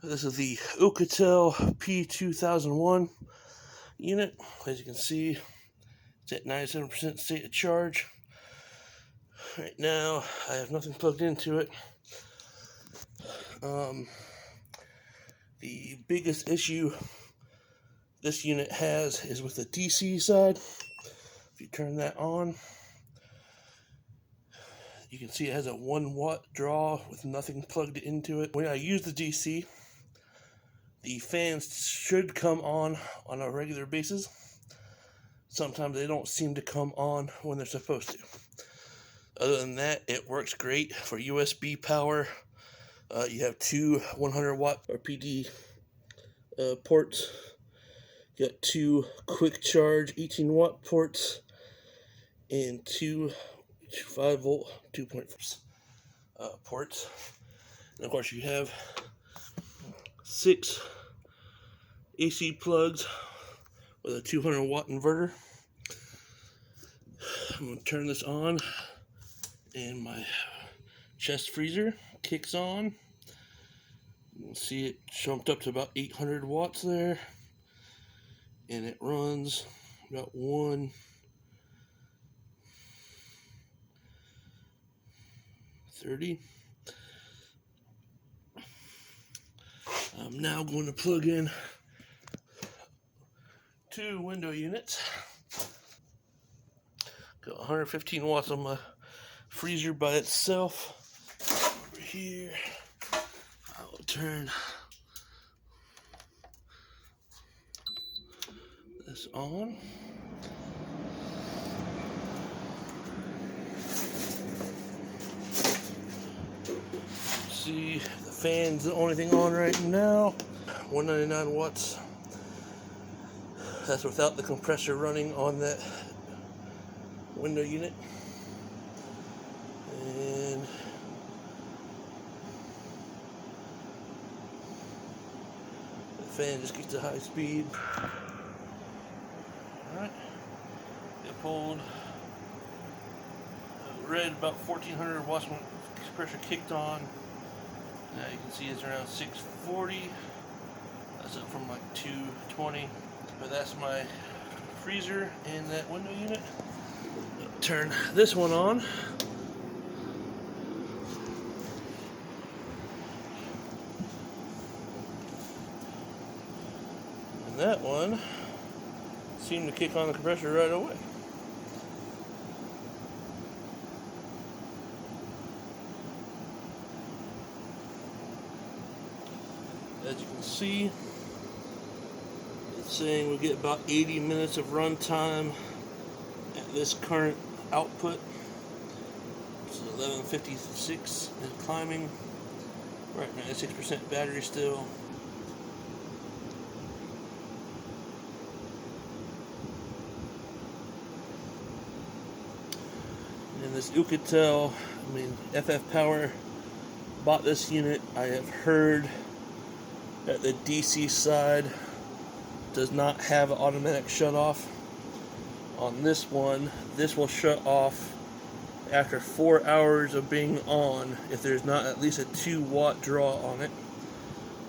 This is the Oukitel p2001 unit. As you can see, it's at 97% state of charge. Right now, I have nothing plugged into it. The biggest issue this unit has is with the DC side. If you turn that on, you can see it has a 1 watt draw with nothing plugged into it. When I use the DC, the fans should come on a regular basis. Sometimes they don't seem to come on when they're supposed to. Other than that, it works great for USB power. You have two 100 watt or PD ports. You got two quick charge 18 watt ports and two 5 volt 2.4 ports. And of course, you have 6 AC plugs with a 200 watt inverter. I'm going to turn this on and my chest freezer kicks on. You can see it jumped up to about 800 watts there, and it runs about 130. I'm now going to plug in 2 window units. Got 115 watts on my freezer by itself. Over here, I will turn this on. See, the fan's the only thing on right now. 199 watts. That's without the compressor running on that window unit. And the fan just gets to high speed. Alright, it pulled read about 1400 watts when the compressor kicked on. Now you can see it's around 640. That's up from like 220. But that's my freezer and that window unit. Turn this one on. And that one seemed to kick on the compressor right away. As you can see, it's saying we get about 80 minutes of run time at this current output. It's 11:56 and climbing. Right, 96% battery still. And this Oukitel, FF Power bought this unit. I have heard that the DC side does not have an automatic shut off. On this one, this will shut off after 4 hours of being on if there's not at least a 2 watt draw on it.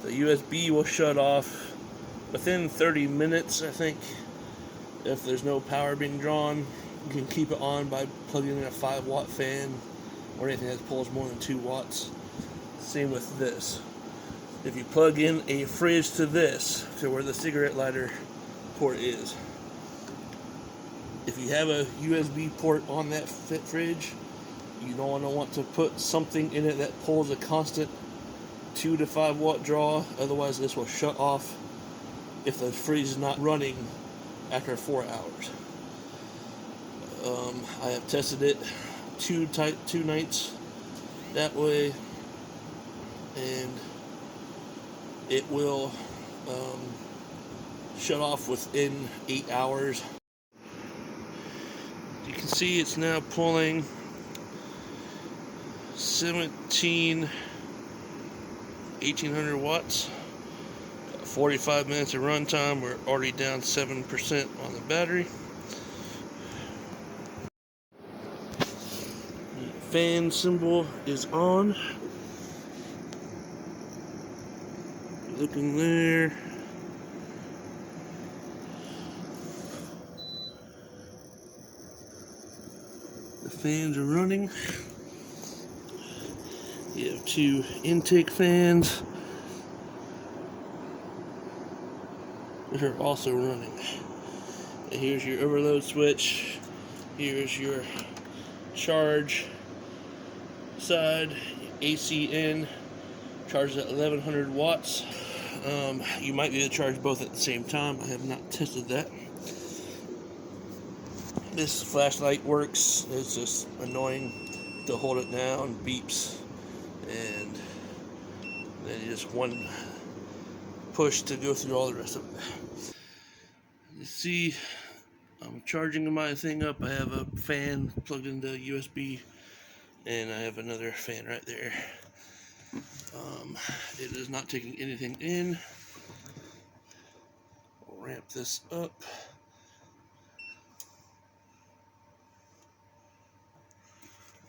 The USB will shut off within 30 minutes, I think. If there's no power being drawn, you can keep it on by plugging in a 5 watt fan or anything that pulls more than 2 watts. Same with this. If you plug in a fridge to this, to where the cigarette lighter port is, if you have a USB port on that fridge, you don't want to put something in it that pulls a constant 2 to 5 watt draw. Otherwise, this will shut off if the fridge is not running after 4 hours. I have tested it two nights that way, and it will shut off within 8 hours. You can see it's now pulling 1800 watts. 45 minutes of runtime. We're already down 7% on the battery. The fan symbol is on. looking there. The fans are running. You have two intake fans that are also running. And here's your overload switch. Here's your charge side, AC in, charges at 1100 watts. You might be able to charge both at the same time. I have not tested that. This flashlight works. It's just annoying to hold it down, beeps, and then you just one push to go through all the rest of it. You see, I'm charging my thing up. I have a fan plugged into USB, and I have another fan right there. It is not taking anything in. I'll ramp this up.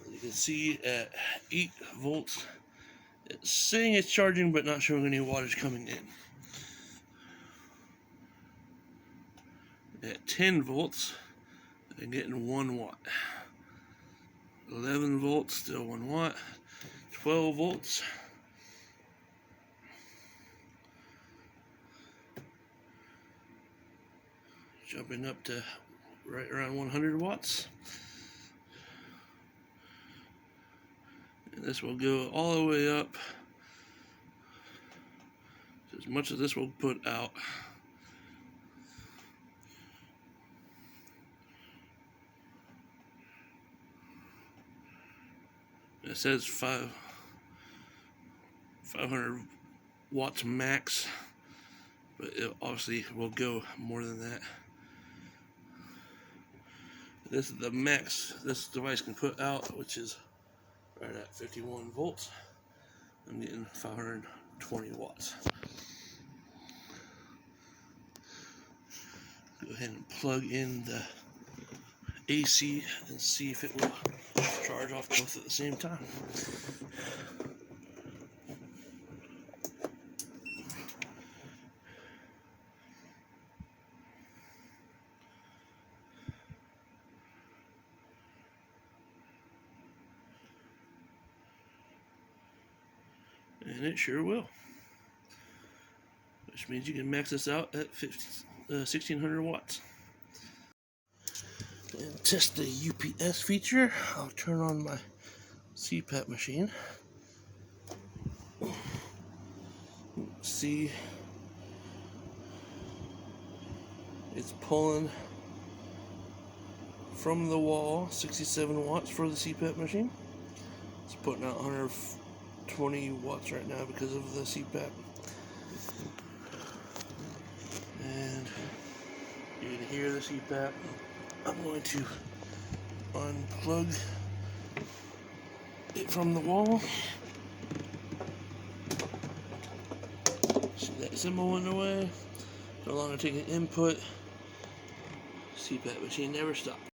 You can see at 8 volts, it's saying it's charging but not showing any wattage coming in. At 10 volts, I'm getting 1 watt. 11 volts, still 1 watt. 12 volts. Jumping up to right around 100 watts. And this will go all the way up to as much as this will put out. It says 500 watts max, but it obviously will go more than that. This is the max this device can put out, which is right at 51 volts. I'm getting 520 watts. Go ahead and plug in the AC and see if it will charge off both at the same time. And it sure will. Which means you can max this out at 1600 watts. And test the UPS feature. I'll turn on my CPAP machine. See, it's pulling from the wall 67 watts for the CPAP machine. It's putting out 120 watts right now because of the CPAP. And you can hear the CPAP. I'm going to unplug it from the wall. See that symbol went away. No longer taking input. CPAP machine never stopped.